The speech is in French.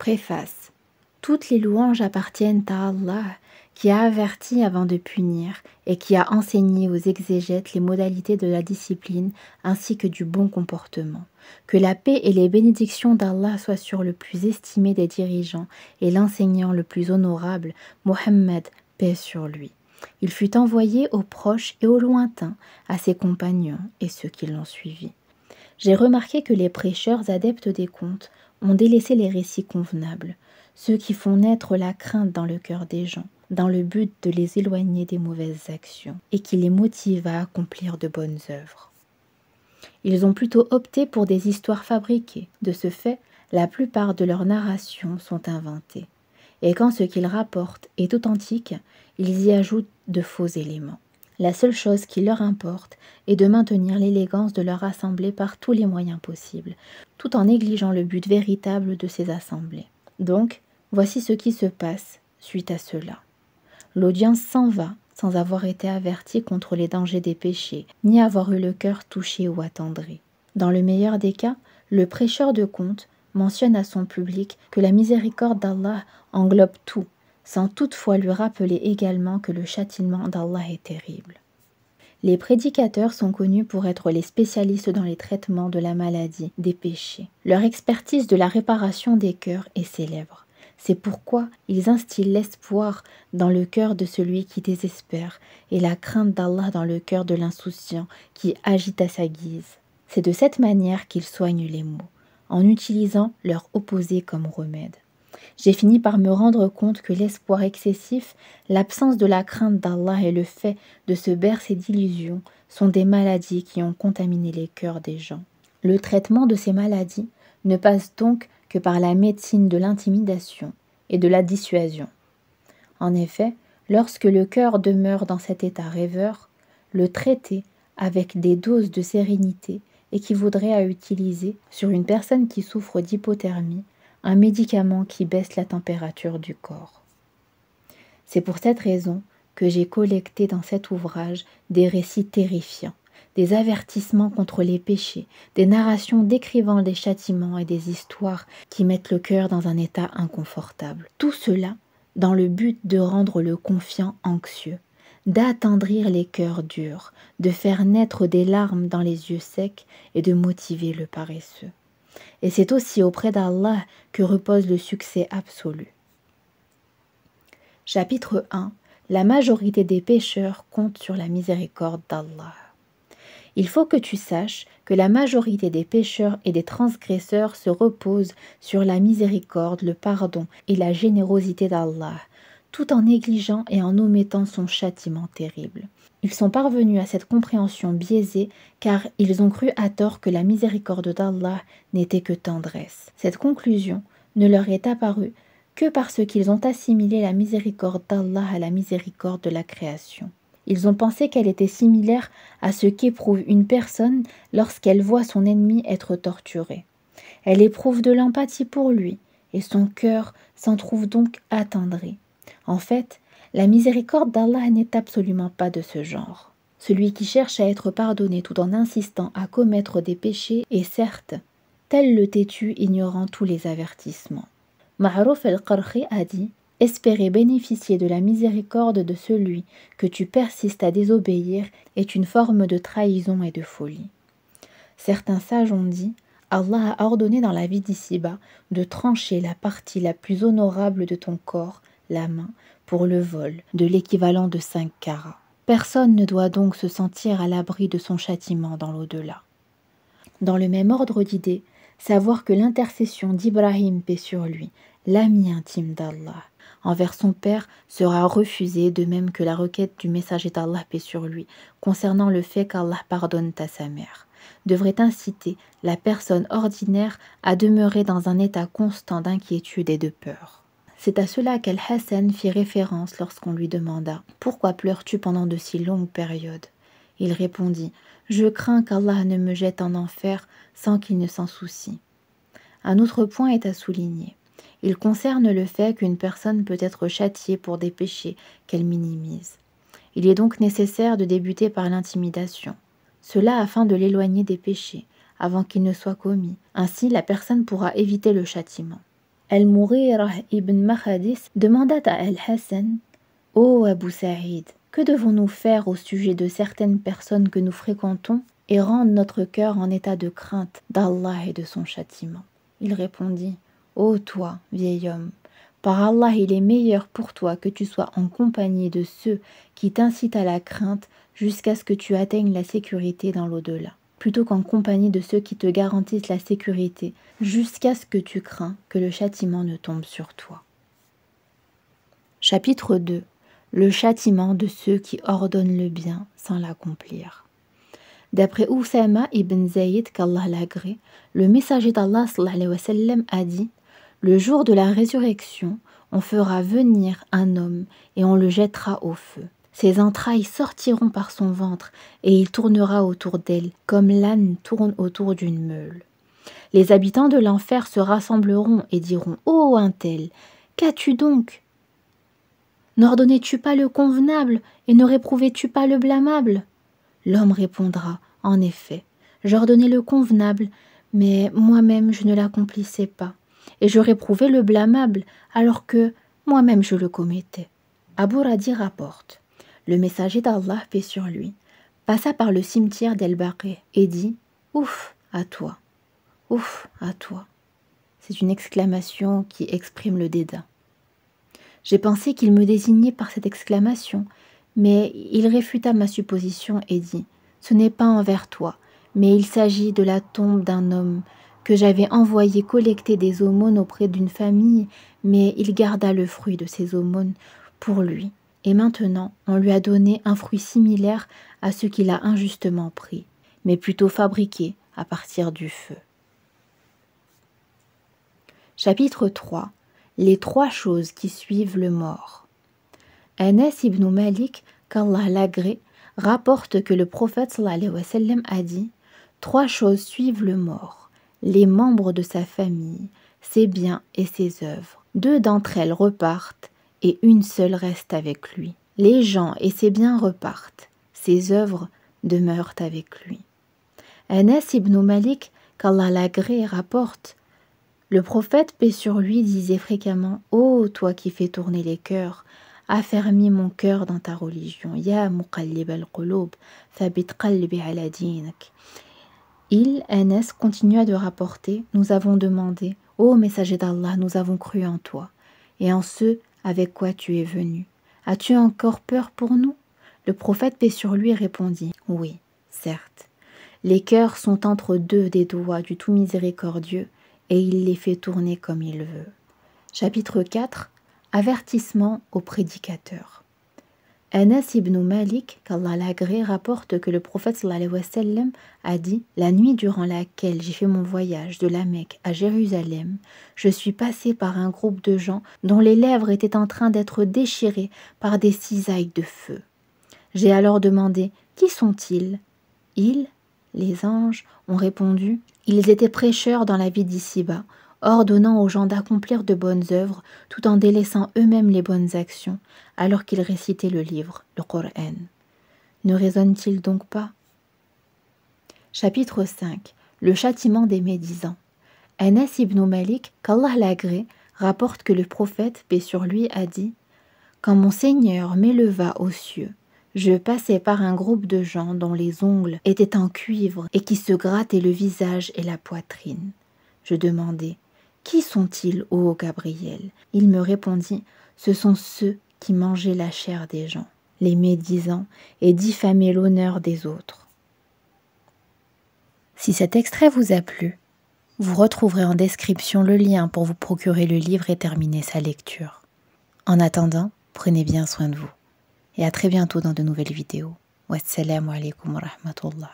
Préface. Toutes les louanges appartiennent à Allah, qui a averti avant de punir et qui a enseigné aux exégètes les modalités de la discipline ainsi que du bon comportement. Que la paix et les bénédictions d'Allah soient sur le plus estimé des dirigeants et l'enseignant le plus honorable, Mohammed, paix sur lui. Il fut envoyé aux proches et aux lointains, à ses compagnons et ceux qui l'ont suivi. J'ai remarqué que les prêcheurs adeptes des contes ont délaissé les récits convenables, ceux qui font naître la crainte dans le cœur des gens, dans le but de les éloigner des mauvaises actions et qui les motivent à accomplir de bonnes œuvres. Ils ont plutôt opté pour des histoires fabriquées. De ce fait, la plupart de leurs narrations sont inventées. Et quand ce qu'ils rapportent est authentique, ils y ajoutent de faux éléments. La seule chose qui leur importe est de maintenir l'élégance de leur assemblée par tous les moyens possibles, tout en négligeant le but véritable de ces assemblées. Donc, voici ce qui se passe suite à cela. L'audience s'en va sans avoir été avertie contre les dangers des péchés, ni avoir eu le cœur touché ou attendri. Dans le meilleur des cas, le prêcheur de contes mentionne à son public que la miséricorde d'Allah englobe tout, sans toutefois lui rappeler également que le châtiment d'Allah est terrible. Les prédicateurs sont connus pour être les spécialistes dans les traitements de la maladie, des péchés. Leur expertise de la réparation des cœurs est célèbre. C'est pourquoi ils instillent l'espoir dans le cœur de celui qui désespère et la crainte d'Allah dans le cœur de l'insouciant qui agite à sa guise. C'est de cette manière qu'ils soignent les maux, en utilisant leur opposé comme remède. J'ai fini par me rendre compte que l'espoir excessif, l'absence de la crainte d'Allah et le fait de se bercer d'illusions sont des maladies qui ont contaminé les cœurs des gens. Le traitement de ces maladies ne passe donc que par la médecine de l'intimidation et de la dissuasion. En effet, lorsque le cœur demeure dans cet état rêveur, le traiter avec des doses de sérénité équivaudrait à utiliser sur une personne qui souffre d'hypothermie un médicament qui baisse la température du corps. C'est pour cette raison que j'ai collecté dans cet ouvrage des récits terrifiants, des avertissements contre les péchés, des narrations décrivant les châtiments et des histoires qui mettent le cœur dans un état inconfortable. Tout cela dans le but de rendre le confiant anxieux, d'attendrir les cœurs durs, de faire naître des larmes dans les yeux secs et de motiver le paresseux. Et c'est aussi auprès d'Allah que repose le succès absolu. Chapitre 1. La majorité des pécheurs compte sur la miséricorde d'Allah. Il faut que tu saches que la majorité des pécheurs et des transgresseurs se reposent sur la miséricorde, le pardon et la générosité d'Allah, tout en négligeant et en omettant son châtiment terrible. Ils sont parvenus à cette compréhension biaisée car ils ont cru à tort que la miséricorde d'Allah n'était que tendresse. Cette conclusion ne leur est apparue que parce qu'ils ont assimilé la miséricorde d'Allah à la miséricorde de la création. Ils ont pensé qu'elle était similaire à ce qu'éprouve une personne lorsqu'elle voit son ennemi être torturé. Elle éprouve de l'empathie pour lui et son cœur s'en trouve donc attendri. En fait, la miséricorde d'Allah n'est absolument pas de ce genre. Celui qui cherche à être pardonné tout en insistant à commettre des péchés est certes, tel le têtu ignorant tous les avertissements. Ma'ruf al-Qarhi a dit « Espérer bénéficier de la miséricorde de celui que tu persistes à désobéir est une forme de trahison et de folie. » Certains sages ont dit « Allah a ordonné dans la vie d'ici-bas de trancher la partie la plus honorable de ton corps, la main, pour le vol, de l'équivalent de 5 carats. Personne ne doit donc se sentir à l'abri de son châtiment dans l'au-delà. » Dans le même ordre d'idées, savoir que l'intercession d'Ibrahim, paix sur lui, l'ami intime d'Allah, envers son père sera refusée, de même que la requête du messager d'Allah, paix sur lui, concernant le fait qu'Allah pardonne à sa mère, devrait inciter la personne ordinaire à demeurer dans un état constant d'inquiétude et de peur. C'est à cela qu'Al-Hassan fit référence lorsqu'on lui demanda « Pourquoi pleures-tu pendant de si longues périodes ?» Il répondit « Je crains qu'Allah ne me jette en enfer sans qu'il ne s'en soucie. » Un autre point est à souligner. Il concerne le fait qu'une personne peut être châtiée pour des péchés qu'elle minimise. Il est donc nécessaire de débuter par l'intimidation. Cela afin de l'éloigner des péchés, avant qu'ils ne soient commis. Ainsi, la personne pourra éviter le châtiment. Al-Mughira ibn Makhadis demanda à Al-Hassan: « Ô Abu Saïd, que devons-nous faire au sujet de certaines personnes que nous fréquentons et rendre notre cœur en état de crainte d'Allah et de son châtiment ?» Il répondit: « Ô toi, vieil homme, par Allah, il est meilleur pour toi que tu sois en compagnie de ceux qui t'incitent à la crainte jusqu'à ce que tu atteignes la sécurité dans l'au-delà, plutôt qu'en compagnie de ceux qui te garantissent la sécurité jusqu'à ce que tu crains que le châtiment ne tombe sur toi. » Chapitre 2. Le châtiment de ceux qui ordonnent le bien sans l'accomplir. D'après Oussama ibn Zayd, qu'Allah l'agrée, le messager d'Allah sallallahu alayhi wa sallam a dit: « Le jour de la résurrection, on fera venir un homme et on le jettera au feu. Ses entrailles sortiront par son ventre et il tournera autour d'elle comme l'âne tourne autour d'une meule. Les habitants de l'enfer se rassembleront et diront: « Ô un tel, qu'as-tu donc? N'ordonnais-tu pas le convenable et ne réprouvais-tu pas le blâmable ?» L'homme répondra: « En effet, j'ordonnais le convenable, mais moi-même je ne l'accomplissais pas, et je réprouvais le blâmable alors que moi-même je le commettais. » Abu Radi rapporte: le messager d'Allah, paix sur lui, passa par le cimetière d'El-Baqi et dit: « Ouf à toi, ouf à toi. » C'est une exclamation qui exprime le dédain. J'ai pensé qu'il me désignait par cette exclamation, mais il réfuta ma supposition et dit: « Ce n'est pas envers toi, mais il s'agit de la tombe d'un homme que j'avais envoyé collecter des aumônes auprès d'une famille, mais il garda le fruit de ces aumônes pour lui, et maintenant on lui a donné un fruit similaire à ce qu'il a injustement pris, mais plutôt fabriqué à partir du feu. » Chapitre 3. Les 3 choses qui suivent le mort. Anas ibn Malik, qu'Allah l'agrée, rapporte que le prophète sallallahu alayhi wa sallam a dit: « 3 choses suivent le mort, les membres de sa famille, ses biens et ses œuvres. 2 d'entre elles repartent et une seule reste avec lui. Les gens et ses biens repartent, ses œuvres demeurent avec lui. » Anas ibn Malik, qu'Allah l'agrée, rapporte: le prophète, paix sur lui, disait fréquemment: « Ô toi qui fais tourner les cœurs, affermis mon cœur dans ta religion. Ya muqallib al-qulub, thabit qalbi ala dinak. » Il, Anas, continua de rapporter: « Nous avons demandé: Ô messager d'Allah, nous avons cru en toi, et en ce avec quoi tu es venu. As-tu encore peur pour nous ?» Le prophète, paix sur lui, répondit: « Oui, certes. Les cœurs sont entre 2 des doigts du tout miséricordieux, et il les fait tourner comme il veut. » Chapitre 4. Avertissement aux prédicateurs. Anas ibn Malik, qu'Allah l'agrée, rapporte que le prophète sallallahu alayhi wa sallam a dit: « La nuit durant laquelle j'ai fait mon voyage de la Mecque à Jérusalem, je suis passé par un groupe de gens dont les lèvres étaient en train d'être déchirées par des cisailles de feu. J'ai alors demandé: Qui sont-ils? Ils, les anges, ont répondu: Ils étaient prêcheurs dans la vie d'ici-bas, ordonnant aux gens d'accomplir de bonnes œuvres tout en délaissant eux-mêmes les bonnes actions, alors qu'ils récitaient le livre, le Coran. Ne raisonnent-ils donc pas? » Chapitre 5. Le châtiment des médisants. Anas ibn Malik, qu'Allah l'agrée, rapporte que le prophète, paix sur lui, a dit: « Quand mon Seigneur m'éleva aux cieux, je passais par un groupe de gens dont les ongles étaient en cuivre et qui se grattaient le visage et la poitrine. Je demandai: Qui sont-ils, ô Gabriel? Il me répondit: Ce sont ceux qui mangeaient la chair des gens, les médisants, et diffamaient l'honneur des autres. » Si cet extrait vous a plu, vous retrouverez en description le lien pour vous procurer le livre et terminer sa lecture. En attendant, prenez bien soin de vous. Et à très bientôt dans de nouvelles vidéos. Wassalamu alaikum wa rahmatullah.